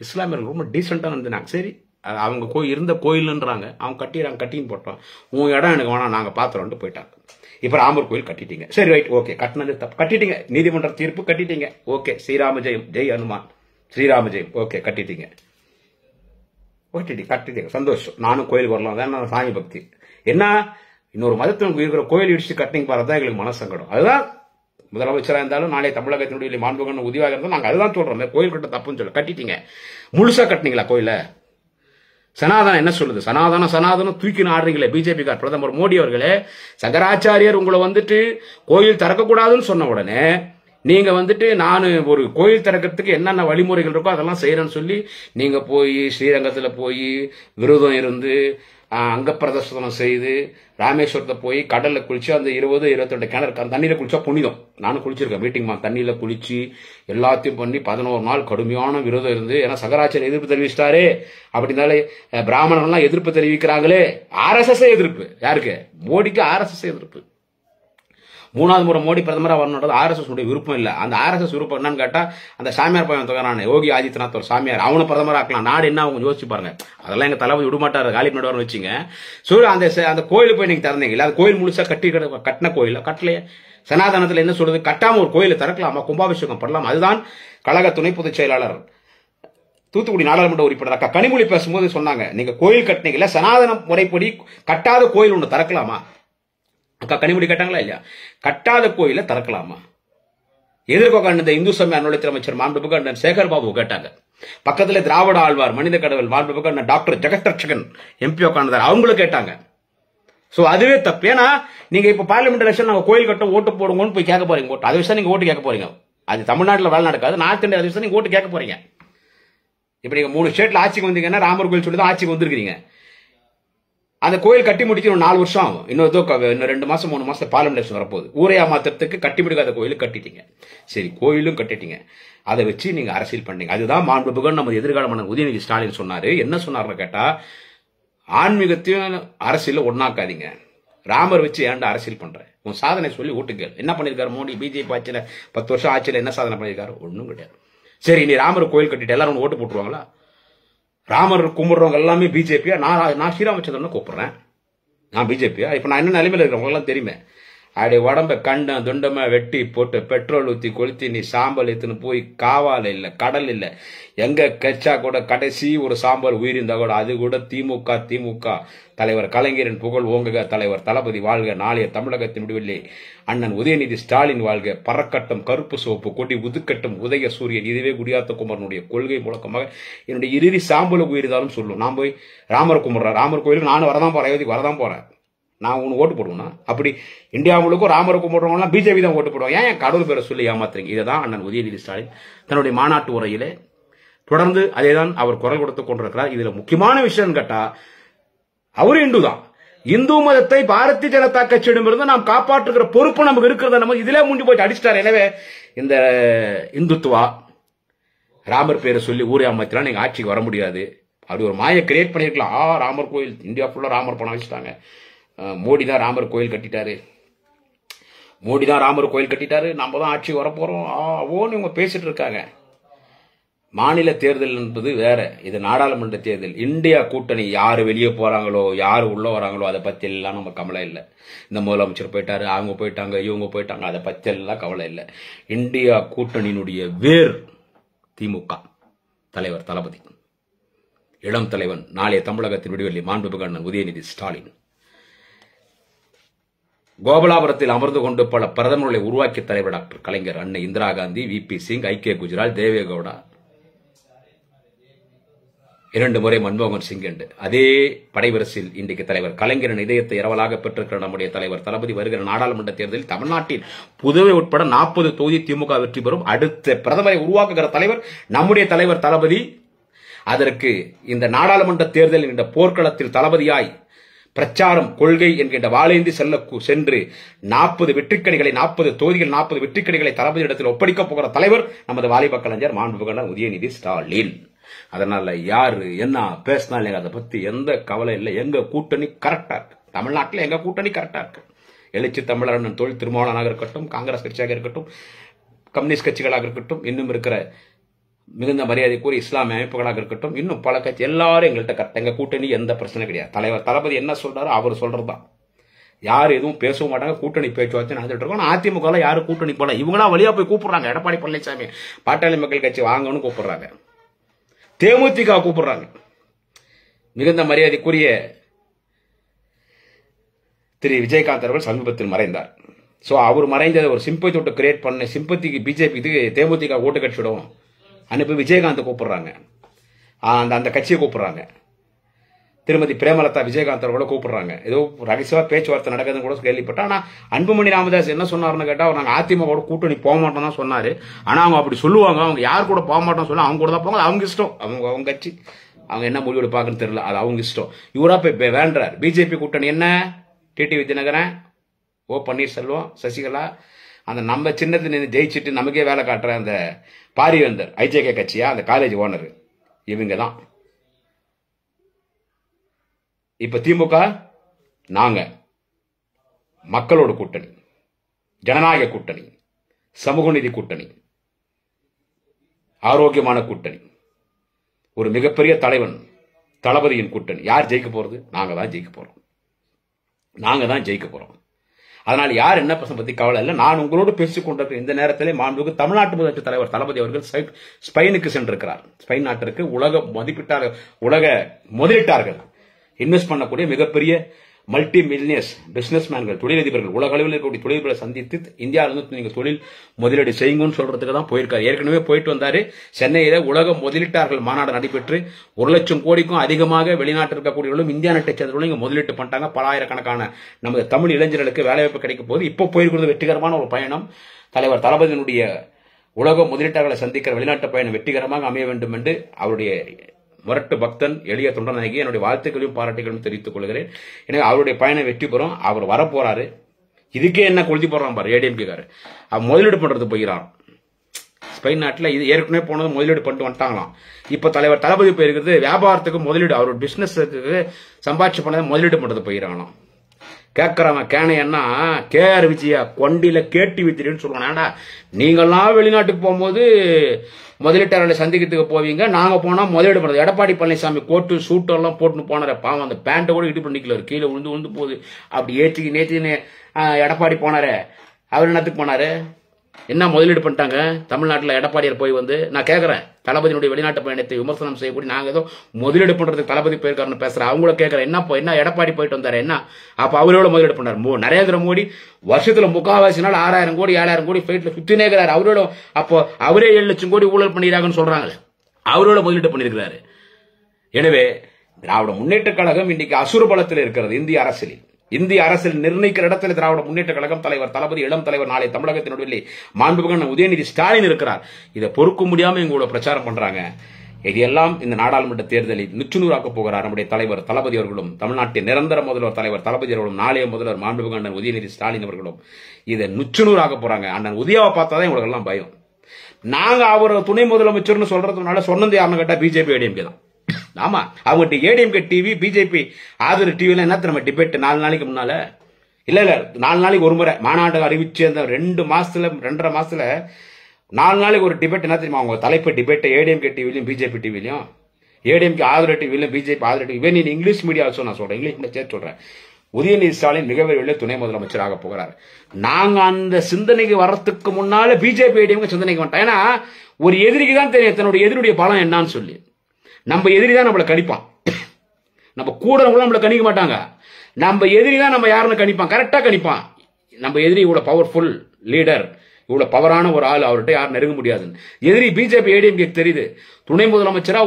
இஸ்லாமியர்கள் ரொம்ப டீசெண்டா இருந்தாங்க. சரி, அவங்க இருந்த கோயில்ன்றாங்க, அவங்க கட்டின்னு போட்டோம், உங்க இடம் எனக்கு வேணாம், நாங்க பாத்துறோம் போயிட்டாங்க. இப்ப ராமர் கோயில் கட்டிட்டீங்க, சரி ரைட், ஓகே, கட்டினது தப்பு, கட்டிட்டீங்க, நீதிமன்ற தீர்ப்பு கட்டிட்டீங்க, ஓகே, ஸ்ரீராம ஜெயம், ஜெய் ஹனுமான், ஸ்ரீராம ஜெயம், ஓகே, கட்டிட்டீங்க, சந்தோஷம், நானும் கோயிலுக்கு வரலாம், அதான் சாமி பக்தி. என்ன இன்னொரு மதத்திற்கு இருக்கிற கோயில் இடிச்சு கட்டிங் பாருதான் எங்களுக்கு மனசங்கடம். அதுதான் முதலமைச்சராக இருந்தாலும் நாளை தமிழகத்தினுடைய மாண்புகன் உதவியாக இருந்தாலும் நாங்க அதுதான் சொல்றோம், கோயில் கட்ட தப்புன்னு சொல்ல கட்டிட்டீங்க, முழுசா கட்டினீங்களா கோயில? சனாதனம் என்ன சொல்லுது? சனாதனம் தூக்கின்னு ஆடுறீங்களே பிஜேபி கார் பிரதமர் மோடி அவர்களே. சங்கராச்சாரியர் உங்களை கோயில் திறக்கக்கூடாதுன்னு சொன்ன உடனே நீங்க நான் ஒரு கோயில் திறக்கிறதுக்கு என்னென்ன வழிமுறைகள் இருக்கோ அதெல்லாம் செய்யறேன்னு சொல்லி நீங்க போய் ஸ்ரீரங்கத்துல போய் விரதம் இருந்து அங்க பிரதர்சனம் செய்து ராமேஸ்வரத்தை போய் கடல்ல குளிச்சு அந்த 20-22 கிணறு தண்ணியில குளிச்சா புனிதம். நானும் குளிச்சிருக்கேன், மீட்டிங் தண்ணியில குளிச்சு எல்லாத்தையும் பண்ணி 11 நாள் கடுமையான விரதம் இருந்து, ஏன்னா சங்கராச்சாரிய எதிர்ப்பு தெரிவிச்சிட்டாரு. அப்படின்னாலே பிராமணர்கள்லாம் எதிர்ப்பு தெரிவிக்கிறாங்களே, RSS எதிர்ப்பு. யாருக்கு? மோடிக்கு RSS எதிர்ப்பு. 3வது முறை மோடி பிரதமரா வரணுன்றது RSS விருப்பம் இல்ல. அந்த RSS விருப்பம் என்னன்னு கேட்டா, அந்த சாமியார் பையன் தொகையான யோகி ஆதித்யநாத் ஒரு சாமியார், அவனை பிரதமர் ஆக்கலாம். நாடு என்ன அவங்க யோசிச்சு பாருங்க. அதெல்லாம் எங்க தளபதி விடமாட்டாரு, காலி நடுவார்னு வச்சுங்க. அந்த கோயிலுக்கு போய் நீங்க திறந்தீங்க இல்ல, அந்த கோயில் முழுசா கட்டின கோயில் கட்டலையே. சனாதனத்துல என்ன சொல்றது? கட்டாம ஒரு கோயிலை திறக்கலாமா, கும்பாபிஷேகம் பண்ணலாம். அதுதான் கழக துணை பொதுச் செயலாளர் தூத்துக்குடி நாடாளுமன்ற உறுப்பினர் அக்கா கனிமொழி பேசும்போது சொன்னாங்க, நீங்க கோயில் கட்டினீங்கல்ல, சனாதன முறைப்படி கட்டாத கோயில் ஒண்ணு திறக்கலாமா? அக்கா கனிமொழி கேட்டாங்களா இல்லையா? கட்டாத கோயில திறக்கலாமா? எதிர்க்க இந்த இந்து சமய அறநிலையத்துறை அமைச்சர் மாண்புமிகு அண்ணன் சேகர் பாபு கேட்டாங்க. பக்கத்துல திராவிட ஆழ்வார் மனித கடவுள் மாண்புமிகு அண்ணன் டாக்டர் ஜெகத் ரட்சகன் MP உட்கார்ந்தார், அவங்களும் கேட்டாங்க. சோ அதுவே தப்பு. ஏன்னா நீங்க இப்ப பார்லிமெண்ட் எலெக்ஷன் நாங்க கோயில் கட்ட ஓட்டு போடுங்கன்னு போய் கேட்க போறீங்க, ஓட்டு அது விஷயம் நீங்க ஓட்டு கேட்க போறீங்க. அது தமிழ்நாட்டில் வேலை நடக்காது, நார்த் இந்தியா விஷயம் நீங்க ஓட்டு கேட்க போறீங்க. இப்ப நீங்க 3 ஸ்டேட்ல ஆட்சிக்கு வந்தீங்கன்னா ராமர் கோயில் சொல்லி தான் ஆட்சிக்கு வந்திருக்கீங்க. அந்த கோயில் கட்டி முடிச்சு 4 வருஷம் ஆகும். இன்னும் 2 மாசம் 3 மாசம் பார்லிமெண்ட் வரப்போகுது. ஊரே மாத்திரத்துக்கு கட்டி முடிக்காத கோயில் கட்டிட்டீங்க. சரி, கோயிலும் கட்டிட்டீங்க, அதை வச்சு நீங்க அரசியல் பண்ணீங்க. அதுதான் மாண்புமிகு நம்ம எதிர்கால மன்னர் உதயநிதி ஸ்டாலின் சொன்னாரு. என்ன சொன்னார்னு கேட்டா, ஆன்மீகத்தையும் அரசியல ஒன்னாக்காதீங்க, ராமர் வச்சு ஏன்டா அரசியல் பண்ற, உன் சாதனை சொல்லி ஓட்டுகள். என்ன பண்ணிருக்காரு மோடி? பிஜேபி ஆட்சியில 10 வருஷம் ஆட்சியில என்ன சாதனை பண்ணிருக்காரு? ஒன்னும் கிடையாது. சரி, நீ ராமர் கோயில் கட்டிட்டு எல்லாரும் ஓட்டு போட்டுருவாங்களா? ராமர் கும்பிடுறவங்க எல்லாமே பிஜேபியா? நான் ஸ்ரீராமச்சந்திரன் கூப்பிடுறேன், நான் பிஜேபியா? இப்ப நான் என்ன நிலைமையில இருக்கிறவங்க எல்லாம் தெரியுமே. அப்படி உடம்ப கண்டம் துண்டமா வெட்டி போட்டு பெட்ரோல் ஊத்தி கொளுத்தி நீ சாம்பல் எடுத்துன்னு போய் காவால இல்ல கடல் இல்ல எங்க கச்சா கூட கடைசி ஒரு சாம்பல் உயிரிருந்தா கூட அது கூட திமுக தலைவர் கலைஞரின் புகழ் ஓங்குக, தலைவர் தளபதி வாழ்க, நாளைய தமிழகத்தின் முடிவில்லை அண்ணன் உதயநிதி ஸ்டாலின் வாழ்க, பறக்கட்டும் கருப்பு சோப்பு கொடி உதுக்கட்டும் உதய சூரியன், இதுவே குடியாத்த குமரனுடைய கொள்கை முழக்கமாக என்னுடைய இறுதி சாம்பலுக்கு உயிர்ந்தாலும் சொல்லும். நான் போய் ராமர் கும்பிடுறேன், ராமர் கோயிலுக்கு நானும் வரதான் போறேன், அயோத்திக்கு வரதான் போறேன், நான் உனக்கு ஓட்டு போடுவேன்னா? அப்படி இந்தியா முழுக்கும் ராமர் கும்பிடுறவங்களாம் பிஜேபி தான் ஓட்டு போடுவாங்க. ஏன் கடவுள் பேரை சொல்லி ஏமாத்துறீங்க? இதைதான் அண்ணன் உதயநிதி ஸ்டாலின் தன்னுடைய மாநாட்டு உரையிலே தொடர்ந்து அதேதான் அவர் குரல் கொடுத்துக் கொண்டிருக்கிறார். இதுல முக்கியமான விஷயம் கேட்டா, அவரு இந்து தான், இந்து மதத்தை பாரதிய ஜனதா கட்சியிடமிருந்து நாம் காப்பாற்றுகிற பொறுப்பு நமக்கு இருக்கிறத நம்ம இதிலே மூஞ்சி போய் அடிச்சிட்டாரு. எனவே இந்த இந்துத்துவா ராமர் பேரை சொல்லி ஊரே அமைச்சலாம் நீங்க ஆட்சிக்கு வர முடியாது. அப்படி ஒரு மாயை கிரியேட் பண்ணிருக்கலாம். ராமர் கோயில் இந்தியா ஃபுல்லா ராமர் பணம் வச்சுட்டாங்க, மோடி தான் ராமர் கோயில் கட்டிட்டாரு, நம்ம தான் ஆட்சி வரப்போறோம் ஓன்னு இவங்க பேசிட்டு இருக்காங்க. மாநில தேர்தல் என்பது வேற, இது நாடாளுமன்ற தேர்தல். இந்தியா கூட்டணி யாரு வெளியே போறாங்களோ யாரு உள்ள வராங்களோ அதை பத்தி எல்லாம் நம்ம கவலை இல்லை. இந்த முதலமைச்சர் போயிட்டாரு, அவங்க போயிட்டாங்க, இவங்க போயிட்டாங்க, அதை பத்தி எல்லாம் கவலை இல்லை. இந்தியா கூட்டணியினுடைய வேர் திமுக தலைவர் தளபதி, இளம் தலைவன், நாளைய தமிழகத்தின் விடுதலை மாண்புமிகு அண்ணன் உதயநிதி ஸ்டாலின் கோபாலபுரத்தில் அமர்ந்து கொண்டு பல பிரதமர்களை உருவாக்கிய தலைவர் டாக்டர் கலைஞர், அன்னை இந்திரா காந்தி, VP சிங், ஐக்கிய குஜரால், தேவேகவுடா, 2 முறை மன்மோகன் சிங் என்று அதே படைவரிசையில் இன்றைக்கு தலைவர் கலைஞரின் இதயத்தை இரவலாக பெற்றிருக்கிற நம்முடைய தலைவர் தளபதி வருகிற நாடாளுமன்ற தேர்தலில் தமிழ்நாட்டில் புதுவை உட்பட 40 தொகுதி திமுக வெற்றி பெறும். அடுத்த பிரதமரை உருவாக்குகிற தலைவர் நம்முடைய தலைவர் தளபதி. அதற்கு இந்த நாடாளுமன்ற தேர்தலில் இந்த போர்க்களத்தில் தளபதியாய் பிரச்சாரம் கொள்கை என்கின்ற வாளேந்தி சென்று 40 வெற்றிக்கணிகளை 40 தொகுதிகள் 40 வெற்றிக்கணிகளை தளபதி இடத்தில் ஒப்படைக்க போகிற தலைவர் நமது வாலிப கலைஞர் மாண்புமிகு உதயநிதி ஸ்டாலின். அதனால யாரு என்ன பேசினாலும் அதை பத்தி எந்த கவலை இல்லை. எங்க கூட்டணி கரெக்டா இருக்கு. தமிழ்நாட்டில் எங்க கூட்டணி கரெக்டா இருக்கு. எழுச்சி தமிழர் தொழில் திருமாவளவனாக இருக்கட்டும், காங்கிரஸ் கட்சியாக இருக்கட்டும், கம்யூனிஸ்ட் கட்சிகளாக இருக்கட்டும், இன்னும் இருக்கிற மிகுந்த மரியாதைக்குரிய இஸ்லாமிய அமைப்புகளாக இருக்கட்டும், இன்னும் பல கட்சி எல்லாரும் எங்கள்கிட்ட கரெக்ட். எங்க கூட்டணி எந்த பிரச்சனை கிடையாது. தலைவர் தளபதி என்ன சொல்றாரு அவர் சொல்றதுதான். யாரும் எதுவும் பேசவும் மாட்டாங்க. கூட்டணி பேச்சுவார்த்தை நடந்துட்டு இருக்கோம். அதிமுக யாரும் கூட்டணி போல இவங்களா வழியா போய் கூப்பிடுறாங்க. எடப்பாடி பழனிசாமி பாட்டாளி மக்கள் கட்சி வாங்கன்னு கூப்பிடுறாங்க. தேமுதிக கூப்பிடுறாங்க. மிகுந்த மரியாதைக்குரிய திரு விஜயகாந்த் அவர்கள் சமீபத்தில் மறைந்தார். சோ அவர் மறைந்ததை ஒரு சிம்பத்தி ஓட்டு கிரியேட் பண்ண சிம்பத்திக்கு பிஜேபி தேமுதிக ஓட்டு கட்சியிடும் அனுப்பி விஜயகாந்த் கூப்பிடுறாங்க. அந்த கட்சியை கூப்பிடுறாங்க. திருமதி பிரேமலதா விஜயகாந்த் அவர்களை கூப்பிடுறாங்க. ஏதோ ரகசியமா பேச்சுவார்த்தை நடக்குதுன்னு கூட கேள்விப்பட்டா. ஆனா அன்புமணி ராமதாஸ் என்ன சொன்னாருன்னு கேட்டா, நாங்க அதிமுக கூட்டணி போக மாட்டோம் தான் சொன்னாரு. ஆனா அவங்க அப்படி சொல்லுவாங்க. அவங்க யார் கூட போக மாட்டோம் சொல்ல அவங்க கூட தான் போவாங்க. அவங்க இஷ்டம். அவங்க கட்சி அவங்க என்ன முடிவு எடுப்பாங்கன்னு தெரியல. அது அவங்க இஷ்டம். இவரா போய் வேண்டார். பிஜேபி கூட்டணி என்ன டிடிவி தினகரன், ஓ பன்னீர்செல்வம், சசிகலா, அந்த நம்ம சின்னத்துல நின்று ஜெயிச்சுட்டு நமக்கே வேலை காட்டுற அந்த பாரிவேந்தர் ஐஜேகே கட்சியா அந்த காலேஜ் ஓனர் இவங்க தான். இப்ப திமுக நாங்க மக்களோட கூட்டணி, ஜனநாயக கூட்டணி, சமூக நீதி கூட்டணி, ஆரோக்கியமான கூட்டணி, ஒரு மிகப்பெரிய தலைவன் தளபதியின் கூட்டணி. யார் ஜெயிக்க போறது? நாங்க தான் ஜெயிக்க போறோம். நாங்க தான் ஜெயிக்க போறோம். அதனால யார் என்ன பிரச்சனை பத்தி கவலை இல்லை. நான் உங்களோடு பேசிக் கொண்டிருக்கிற இந்த நேரத்திலே மாண்புமிகு தமிழ்நாட்டு முதலமைச்சர் தலைவர் தளபதி அவர்கள் ஸ்பெயினுக்கு சென்றிருக்கிறார். ஸ்பெயின் நாட்டிற்கு உலக முதலீட்டார்கள் இன்வெஸ்ட் பண்ணக்கூடிய மிகப்பெரிய மல்டி மில்லியனர்ஸ் பிசினஸ்மேன்கள், தொழிலதிபர்கள், உலக அளவில் இருக்கக்கூடிய தொழில்களை சந்தித்து இந்தியாவிலிருந்து நீங்க தொழில் முதலீடு செய்யுங்கன்னு சொல்றதுக்கு தான் போயிருக்காரு. ஏற்கனவே போயிட்டு வந்தாரு. சென்னையில உலக முதலீட்டாளர்கள் மாநாடு நடைபெற்று 1 லட்சம் கோடிக்கும் அதிகமாக வெளிநாட்டில் இருக்கக்கூடியவர்களும் இந்தியா நாட்டை சேர்ந்தவர்களும் இங்க முதலீட்டு பண்ணிட்டாங்க. பல ஆயிரக்கணக்கான நமது தமிழ் இளைஞர்களுக்கு வேலைவாய்ப்பு கிடைக்கும் போது இப்போ போயிருக்கிறது வெற்றிகரமான ஒரு பயணம். தலைவர் தளபதியினுடைய உலக முதலீட்டாளர்களை சந்திக்கிற வெளிநாட்டு பயணம் வெற்றிகரமாக அமைய வேண்டும் என்று அவருடைய முரட்டு பக்தன் எளிய தொண்டனாகி என்னுடைய வாழ்த்துக்களையும் பாராட்டுகளையும் தெரிவித்துக் கொள்கிறேன். எனவே அவருடைய பயணம் வெற்றி பெறும். அவர் வரப்போறாரு. இதுக்கே என்ன கொளுத்தி போறான் பாரு ஏடிஎம்கேக்காரு. அவர் முதலீடு பண்றது போகிறான் ஸ்பெயின் நாட்டில். இது ஏற்கனவே போனது முதலீடு பண்ணிட்டு வந்துட்டாங்களாம். இப்ப தலைவர் தளபதி போயிருக்கிறது வியாபாரத்துக்கு முதலீடு, அவரோட பிசினஸுக்கு சம்பாதிச்சு பண்ணதை முதலீடு பண்றது போயிடறாங்களாம். கேட்கறவன் கேனையன்னா கேஆர் விஜயா கொண்டில கேட்டி வித்திரின்னு சொல்லுவானா, நீங்கெல்லாம் வெளிநாட்டுக்கு போகும்போது முதலீட்டாளர்களை சந்திக்கிறதுக்கு போவீங்க, நாங்க போனா முதலீடு பண்றது. எடப்பாடி பழனிசாமி கோட்டு சூட்டு எல்லாம் போட்டுன்னு போனார, பாவம் அந்த பேண்ட்டை கூட இடி பண்ணிக்கல, கீழே விழுந்து போகுது. அப்படி நேற்று எடப்பாடி போனாரு. அவர் என்னத்துக்கு போனாரு? என்ன முதலீடு பண்ணிட்டாங்க தமிழ்நாட்டில்? எடப்பாடியார் போய் வந்து நான் கேட்கறேன், தளபதியினுடைய வெளிநாட்டு பயணத்தை விமர்சனம் செய்யக்கூடிய நாங்க ஏதோ முதலீடு பண்றதுக்கு தளபதி போயிருக்காருன்னு பேசுறேன். அவங்கள கேட்கறேன், என்ன எடப்பாடி போயிட்டு வந்தாரு, என்ன அப்ப அவரோட முதலீடு பண்ணாரு? நரேந்திர மோடி வருஷத்துல 3/4 நாள் 6000 கோடி 7000 கோடி பிளைட்ல சுத்தினே இருக்கிறாரு. அவரோட அப்போ அவரே 7 லட்சம் கோடி ஊழல் பண்ணிடுறாங்கன்னு சொல்றாங்களே, அவரோட முதலீடு பண்ணிருக்கிறாரு. எனவே திராவிட முன்னேற்ற கழகம் இன்னைக்கு அசுர பலத்தில் இருக்கிறது. இந்திய அரசியல் நிர்ணயிக்கிற இடத்துல திராவிட முன்னேற்ற கழகம் தலைவர் தளபதி இளம் தலைவர் நாளை தமிழகத்தினுடைய மாண்புமிகு உதயநிதி ஸ்டாலின் இருக்கிறார். இதை பொறுக்க முடியாம எங்களோட பிரச்சாரம் பண்றாங்க. இதெல்லாம் இந்த நாடாளுமன்ற தேர்தலில் நிச்சுநூறாக்க போகிறார் நம்முடைய தலைவர் தளபதி அவர்களும், தமிழ்நாட்டின் நிரந்தர முதல்வர் தலைவர் தளபதி அவர்களும், நாளைய முதல்வர் மாண்புமிகு அண்ணன் உதயநிதி ஸ்டாலின் அவர்களும் இதை நிச்சுநூறாக்க போறாங்க. அண்ணன் உதயாவை பார்த்தாதான் எங்களுக்கு எல்லாம் பயம். நாங்க அவர் துணை முதலமைச்சர்னு சொல்றதுனால சொன்னது யாருன்னு கேட்டா பிஜேபி ஏடிஎம்கே தான். ஆமா, அவங்க ஏடிஎம்கே டிவி பிஜேபி ஆதரவு டிவில என்ன நம்ம டிபேட் 4 நாளைக்கு முன்னால இல்ல 4 நாளைக்கு ஒரு முறை மாநாடு அறிவிச்சு அந்த 2 மாசத்துல 2.5 மாசத்துல 4 நாளைக்கு ஒரு டிபேட். என்ன தெரியுமா அவங்க தலைப்பு? டிபேட் ஏடிஎம்கே டிவிலையும் பிஜேபி டிவிலையும், ஏடிஎம்கே ஆதரவு டிவிலையும் பிஜேபி ஆதரவு டிவி. நீ இங்கிலீஷ் மீடியா நான் சொல்றேன், இங்கிலீஷ் சேர்த்து சொல்றேன். உதயநிதி ஸ்டாலின் மிக விரைவில் துணை முதலமைச்சராக போகிறார். நாங்க அந்த சிந்தனைக்கு வர்றதுக்கு முன்னால பிஜேபி ஏடிஎம்கே சிந்தனைக்கு வந்துட்டோம். ஏன்னா ஒரு எதிரிக்கு தான் தெரியும் தன்னுடைய எதிரியுடைய பலம் என்னன்னு சொல்லி. நம்ம எதிரி தான் நம்மளை கணிப்பான். நம்ம கூட நம்மள கணிக்க மாட்டாங்க. நம்ம எதிரி தான் நம்ம யாருன்னு கணிப்பான், கரெக்டா கணிப்பான். நம்ம எதிரி இவ்வளவு பவர்ஃபுல் லீடர், இவ்வளவு பவரான ஒரு ஆள், அவர்கிட்ட யாரும் நெருங்க முடியாது. எதிரி பிஜேபி ஏடிஎம்கே தெரியுது. துணை முதலமைச்சரா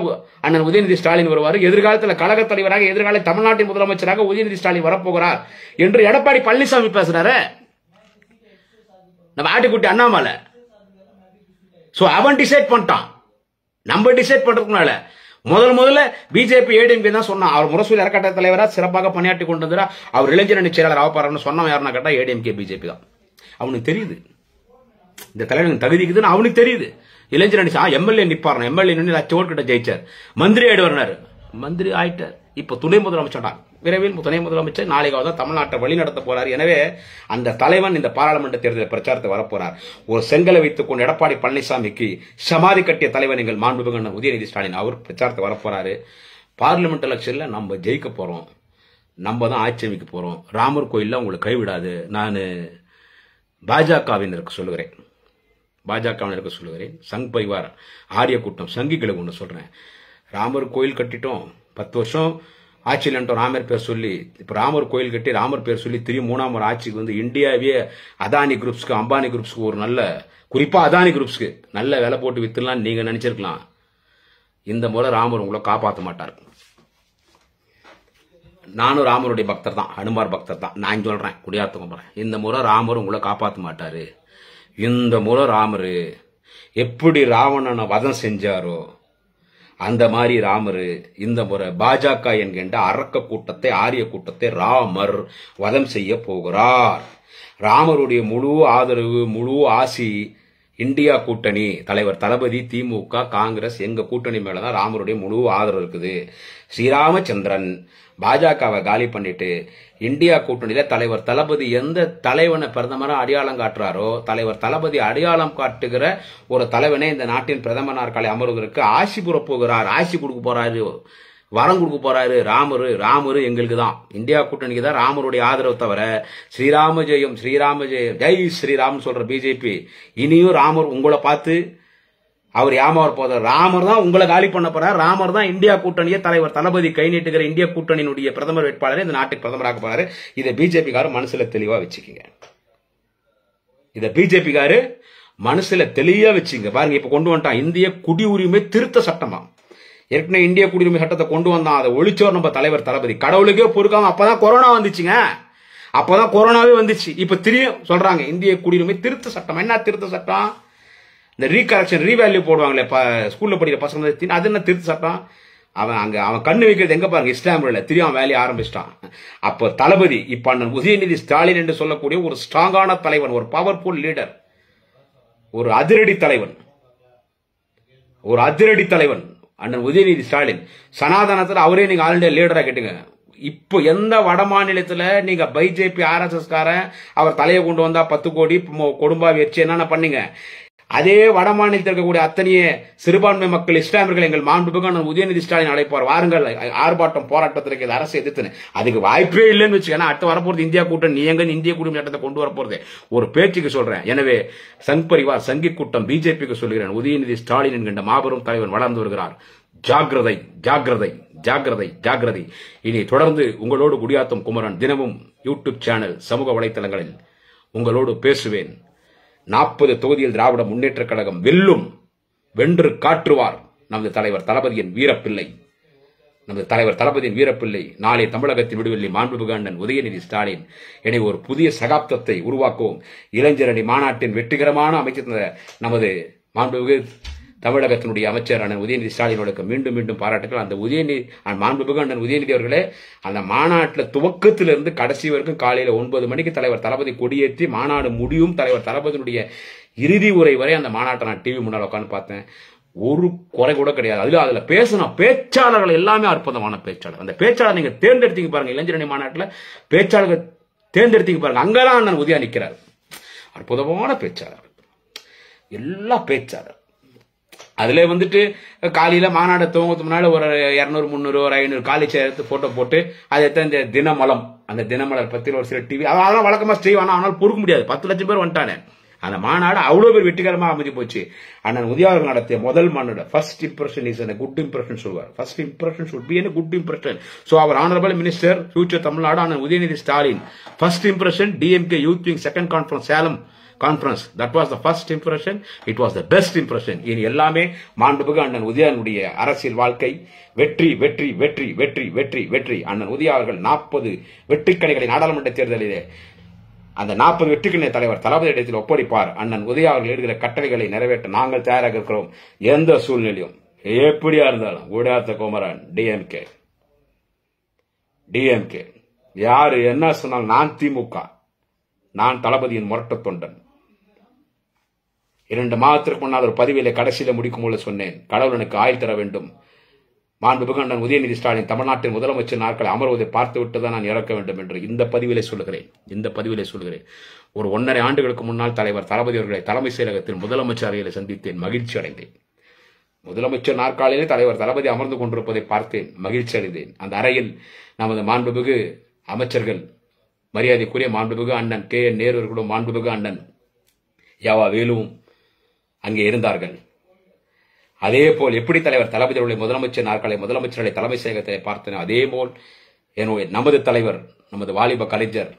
அண்ணன் உதயநிதி ஸ்டாலின் வருவார். எதிர்காலத்தில் கழக தலைவராக, எதிர்கால தமிழ்நாட்டின் முதலமைச்சராக உதயநிதி ஸ்டாலின் வரப்போகிறார் என்று எடப்பாடி பழனிசாமி பேசுறாரு. நம்ம ஆட்டுக்குட்டி அண்ணாமலை. சோ அவன் டிசைட் பண்ணிட்டான். நம்ம டிசைட் பண்றதுனால முதல்ல பிஜேபி ஏடிஎம்கே தான் சொன்னா. அவர் முரசொலி அறக்கட்டளை தலைவரா சிறப்பாக பணியாற்றி கொண்டு வந்தா அவர் இளைஞரணி செயலாளர் ஆகப்பாருன்னு சொன்ன யாருன்னா கேட்டா ஏடிஎம்கே பிஜேபி தான். அவனுக்கு தெரியுது இந்த தலைவனுக்கு தகுதிக்குதுன்னு அவனுக்கு தெரியுது. இளைஞரணி எம்எல்ஏ நிப்பாரு, எம்எல்ஏ நின்று லட்சம் ஓட்டு கிட்ட ஜெயிச்சார், மந்திரி ஆயிடுவார், மந்திரி ஆயிட்டார். இப்ப துணை முதலமைச்சர், விரைவில் துணை முதலமைச்சர், நாளைக்காவது தான் தமிழ்நாட்டை வழிநடத்த போறார். எனவே அந்த தலைவன் இந்த பாராளுமன்ற தேர்தல் பிரச்சாரத்தை வரப்போறார். ஒரு செங்கலை வைத்துக் கொண்டு எடப்பாடி பழனிசாமிக்கு சமாதி கட்டிய தலைவன் எங்கள் மாண்புமிகு உதயநிதி ஸ்டாலின் அவர் பிரச்சாரத்தை வரப்போறாரு. பார்லிமெண்ட் எலெக்ஷன்ல நம்ம ஜெயிக்க போறோம், நம்ம தான் ஆட்சி அமைக்க போறோம். ராமர் கோயில்ல உங்களுக்கு கைவிடாது. நான் பாஜகவினருக்கு சொல்லுகிறேன், சங் பரிவார் ஆரிய கூட்டம் சங்கிகளுக்கு ஒன்று சொல்றேன். ராமர் கோயில் கட்டிட்டோம், 10 வருஷம் ஆட்சியில் ராமர் பேர் சொல்லி, இப்ப ராமர் கோயில் கட்டி ராமர் பேர் சொல்லி திரும்பி 3ஆம் முறை ஆட்சிக்கு வந்து இந்தியாவே அதானி குரூப்ஸ்க்கு, அம்பானி குரூப்ஸ்க்கு ஒரு நல்ல, குறிப்பா அதானி குரூப்ஸ்க்கு நல்ல விலை போட்டு வித்துலாம் நீங்க நினைச்சிருக்கலாம். இந்த முறை ராமர் உங்களை காப்பாற்ற மாட்டார். நானும் ராமருடைய பக்தர் தான், ஹனுமார் பக்தர் தான். நான் சொல்றேன், குடியாத்தம் போறேன், இந்த முறை ராமர் உங்களை காப்பாற்ற மாட்டாரு. இந்த முறை ராமரு எப்படி ராவணனை வதம் செஞ்சாரோ அந்த மாதிரி ராமரு இந்த முறை பாஜக என்கின்ற அரக்க கூட்டத்தை, ஆரிய கூட்டத்தை ராமர் வதம் செய்ய போகிறார். ராமருடைய முழு ஆதரவு, முழு ஆசி இந்தியா கூட்டணி, தலைவர் தளபதி, திமுக, காங்கிரஸ், எங்க கூட்டணி மேலதான் ராமருடைய முழு ஆதரவு இருக்குது. ஸ்ரீராமச்சந்திரன் பாஜகவை காலி பண்ணிட்டு இந்தியா கூட்டணியில தலைவர் தளபதி எந்த தலைவனை பிரதமரா அடையாளம் காட்டுறாரோ, தலைவர் தளபதி அடையாளம் காட்டுகிற ஒரு தலைவனை இந்த நாட்டின் பிரதமர் நாற்காலி அமர்வதற்கு ஆசி புற போகிறார், ஆசி கொடுக்க போறாரு, வரம் கொடுக்க போறாரு. ராமரு எங்களுக்கு தான், இந்தியா கூட்டணிக்கு தான் ராமருடைய ஆதரவு தவிர ஸ்ரீராம ஜெயம், ஸ்ரீராம ஜெயம், ஜெய் ஸ்ரீராம் சொல்ற பிஜேபி இனியும் ராமர் உங்களை பார்த்து அவர் ஏமாவர் போதார். ராமர் தான் உங்களை காலி பண்ண போறார். ராமர் தான் இந்தியா கூட்டணியை தலைவர் தளபதி கை நீட்டுகிற இந்திய கூட்டணியினுடைய பிரதமர் வேட்பாளரை இந்த நாட்டுக்கு பிரதமராக போறாரு. இதை பிஜேபிக்காரர் மனசுல தெளிவா வச்சுக்கீங்க. இதை பிஜேபிக்காரு மனசுல தெளிவா வச்சுங்க. பாருங்க, இப்ப கொண்டு வந்துட்டான் இந்திய குடியுரிமை திருத்த சட்டமா. ஏற்கனவே இந்திய குடியுரிமை சட்டத்தை கொண்டு வந்தான், அதை ஒழிச்சோர் நம்ம தலைவர் தளபதி. கடவுளுக்கே பொறுக்காம அப்பதான் கொரோனா வந்துச்சுங்க, அப்பதான் கொரோனாவே வந்துச்சு. இப்ப திரும்பியும் சொல்றாங்க இந்திய குடியுரிமை திருத்த சட்டம். என்ன திருத்த சட்டம்? இந்த ரீகரெக்ஷன், ரீவேல்யூ போடுவாங்களே ஸ்கூல்ல படிக்கிற பசங்க, அது என்ன திருத்த சட்டம்? அவன் கண்ணு வைக்கிறது எங்க பாருங்க, இஸ்லாமியர்ல திரும்ப வேலையை ஆரம்பிச்சிட்டான். அப்ப தளபதி இப்ப அண்ணன் உதயநிதி ஸ்டாலின் என்று சொல்லக்கூடிய ஒரு ஸ்ட்ராங்கான தலைவன், ஒரு பவர்ஃபுல் லீடர், ஒரு அதிரடி தலைவன் அண்ணன் உதயநிதி ஸ்டாலின். சனாதனத்துல அவரே நீங்க ஆல் இந்தியா லீடரா கேட்டுங்க. இப்போ எந்த வட மாநிலத்துல நீங்க பிஜேபி RSS காரன் அவர் தலையை கொண்டு வந்தா 10 கோடி கொடும்பாவி வச்சு என்னென்ன பண்ணீங்க? அதே வட மாநிலத்தில் இருக்கக்கூடிய அத்தனையே சிறுபான்மை மக்கள், இஸ்லாமியர்கள் எங்கள் மாண்புமிகு உதயநிதி ஸ்டாலின் அழைப்பார், வாருங்கள் ஆர்ப்பாட்டம் போராட்டத்திற்கு அரசு எதிர்த்து. அதுக்கு வாய்ப்பே இல்லைன்னு வச்சுக்கோங்க. அடுத்து வரப்போறது இந்தியா கூட்டணி, நீ எங்க இந்திய குடியுரிமை சட்டத்தை கொண்டு வரப்போறது ஒரு பேச்சுக்கு சொல்றேன். எனவே சங் பரிவார் சங்கி கூட்டம் பிஜேபிக்கு சொல்கிறேன், உதயநிதி ஸ்டாலின் என்கின்ற மாபெரும் தலைவன் வளர்ந்து வருகிறார். ஜாக்கிரதை, ஜாக்கிரதை, ஜாக்கிரதை, ஜாக்கிரதை. இனி தொடர்ந்து உங்களோடு குடியாத்தம் குமரன் தினமும் யூடியூப் சேனல், சமூக வலைத்தளங்களில் உங்களோடு பேசுவேன். 40 தொகுதியில் திராவிட முன்னேற்ற கழகம் வெல்லும், வென்று காட்டுவார் நமது தலைவர் தளபதியின் வீரப்பிள்ளை. நாளை தமிழகத்தின் விடுவெள்ளி மாண்புமிகு அண்ணன் உதயநிதி ஸ்டாலின். எனவே ஒரு புதிய சகாப்தத்தை உருவாக்குவோம். இளைஞரணி மாநாட்டின் வெற்றிகரமான அமைச்சர் நமது மாண்புமிகு தமிழகத்தினுடைய அமைச்சர் அண்ணன் உதயநிதி ஸ்டாலினுக்கு மீண்டும் மீண்டும் பாராட்டுகள். அந்த மாண்புமிகு அண்ணன் உதயநிதி அவர்களே அந்த மாநாட்டில் துவக்கத்திலிருந்து கடைசி வரைக்கும் காலையில் 9 மணிக்கு தலைவர் தளபதி கொடியேற்றி மாநாடு முடியும் தலைவர் தளபதியினுடைய இறுதி உரை வரை அந்த மாநாட்டை நான் டிவி முன்னால் உட்காந்து பார்த்தேன். ஒரு குறை கூட கிடையாது. அதுல பேசின பேச்சாளர்கள் எல்லாமே அற்புதமான பேச்சாளர். அந்த பேச்சாளர் நீங்க தேர்ந்தெடுத்தீங்க பாருங்க, இளைஞரணி மாநாட்டில் பேச்சாளர்கள் தேர்ந்தெடுத்தீங்க பாருங்க, அங்கதான் அண்ணன் உதயா நிற்கிறார். அற்புதமான பேச்சாளர், எல்லா பேச்சாளர். அதுல வந்துட்டு காலையில மாநாடு துவங்கத்துக்கு முன்னாடி ஒரு 200, 300, ஒரு 500 காலி சேர்த்து போட்டோ போட்டு அதை இந்த தினமலம், அந்த தினமலர் பத்தியில் ஒரு சில டிவி அதெல்லாம் வழக்கமா ஸ்டே ஆனா அவனால் பொறுக்க முடியாது. 10 லட்சம் பேர் வந்துட்டானே. அந்த மாநாடு அவ்வளவு பேர் வெற்றிகரமாக அமைஞ்சு போச்சு. அண்ணன் உதயாவர்கள் நடத்திய முதல் மாநாடு first impression is a good impression சொல்வார். First impression should be a good impression. So அவர் ஆனரபிள் மினிஸ்டர் ஃபியூச்சர் தமிழ்நாடு அண்ணன் Udhayanidhi Stalin first impression DMK youth wing second conference Salem conference. That was the first impression. It was the best impression. இனி எல்லாமே மாண்புமிகு அண்ணன் உதயனுடைய அரசியல் வாழ்க்கை வெற்றி வெற்றி வெற்றி வெற்றி வெற்றி வெற்றி. அண்ணன் உதயா அவர்கள் 40 வெற்றிக்கணிகளை நாடாளுமன்ற தேர்தலிலே அந்த 40 வெற்றிக்கணி தலைவர் தளபதி இடத்தில் ஒப்படைப்பார். அண்ணன் உதயா அவர்கள் எழுதுகிற கட்டளைகளை நிறைவேற்ற நாங்கள் தயாராக இருக்கிறோம். எந்த சூழ்நிலையும் எப்படியா இருந்தாலும் கூடாத்த குமரன் டிஎம்கே யாரு என்ன சொன்னாலும் நான் திமுக, நான் தளபதியின் முரட்டு தொண்டன். 2 மாதத்திற்கு முன்னால் ஒரு பதிவிலே கடைசியில முடிக்கும் போது சொன்னேன், கடவுள் எனக்கு ஆயுள் தர வேண்டும். மாண்புமிகு அண்ணன் உதயநிதி ஸ்டாலின் தமிழ்நாட்டின் முதலமைச்சர் நாட்களை அமர்வதை பார்த்துவிட்டு தான் நான் இறக்க வேண்டும் என்று இந்த பதிவிலே சொல்லுகிறேன். ஒரு 1.5 ஆண்டுகளுக்கு முன்னால் தலைவர் தளபதி அவர்களை தலைமை செயலகத்தில் முதலமைச்சர் அறையில் சந்தித்தேன், மகிழ்ச்சி அடைந்தேன். முதலமைச்சர் நாற்காலிலே தலைவர் தளபதி அமர்ந்து கொண்டிருப்பதை பார்த்தேன், மகிழ்ச்சி அடைந்தேன். அந்த அறையில் நமது மாண்புமிகு அமைச்சர்கள், மரியாதைக்குரிய மாண்புமிகு அண்ணன் KN நேரு அவர்களும் மாண்புமிகு அண்ணன் யாவா வேலுவும் அங்கே இருந்தார்கள். அதே போல் எப்படி தலைவர் தளபதி அவர்களை முதலமைச்சர் நாற்காலை முதலமைச்சர்களை தலைமை செயலகத்தை பார்த்தேன், அதே போல் நமது தலைவர், நமது வாலிப கலைஞர்,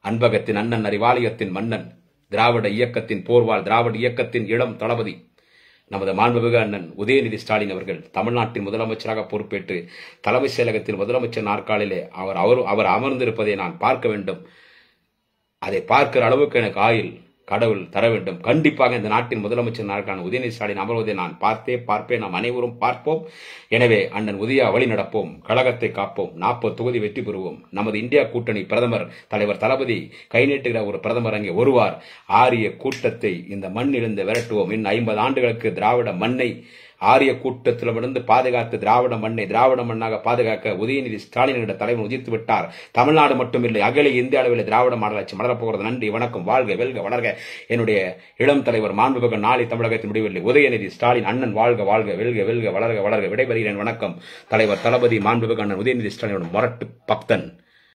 அன்பகத்தின் அண்ணன், அறிவாலயத்தின் மன்னன், திராவிட இயக்கத்தின் போர்வால், திராவிட இயக்கத்தின் இளம் தளபதி நமது மாண்புமிகு அண்ணன் உதயநிதி ஸ்டாலின் அவர்கள் தமிழ்நாட்டின் முதலமைச்சராக பொறுப்பேற்று தலைமை செயலகத்தில் முதலமைச்சர் நாற்காலிலே அவர் அமர்ந்திருப்பதை நான் பார்க்க வேண்டும். அதை பார்க்கிற அளவுக்கு எனக்கு ஆயுள் கடவுள் தர வேண்டும். கண்டிப்பாக இந்த நாட்டின் முதலமைச்சர் நாற்காலில் உதயநிதி ஸ்டாலின் அமர்வதை நான் பார்ப்பேன். நாம் அனைவரும் பார்ப்போம். எனவே அண்ணன் உதயா வழி நடப்போம், கழகத்தை காப்போம், 40 தொகுதி வெற்றி பெறுவோம். நமது இந்தியா கூட்டணி பிரதமர் தலைவர் தளபதி கை நீட்டுகிற ஒரு பிரதமர் அங்கே வருவார். ஆரிய கூட்டத்தை இந்த மண்ணிலிருந்து விரட்டுவோம். இன்னும் 50 ஆண்டுகளுக்கு திராவிட மண்ணை ஆரிய கூட்டத்திலிருந்து பாதுகாத்து திராவிட மண்ணாக பாதுகாக்க உதயநிதி ஸ்டாலின் என்ற தலைவர் உதித்து விட்டார். தமிழ்நாடு மட்டுமில்லை, அகில இந்திய அளவில் திராவிட மாடலாட்சி மலரப்போகிறது. நன்றி, வணக்கம், வாழ்க, வெல்க, வளர்க. என்னுடைய இளம் தலைவர் மாண்புமிகு நாளை தமிழகத்தின் முடிவில்லை உதயநிதி ஸ்டாலின் அண்ணன் வாழ்க, வாழ்க, வெல்க, வெல்க, வளர்க, வளர்க. விடைபெறுகிறேன். வணக்கம். தலைவர் தளபதி மாண்புமிகு அண்ணன் உதயநிதி ஸ்டாலின் முரட்டு பக்தன்.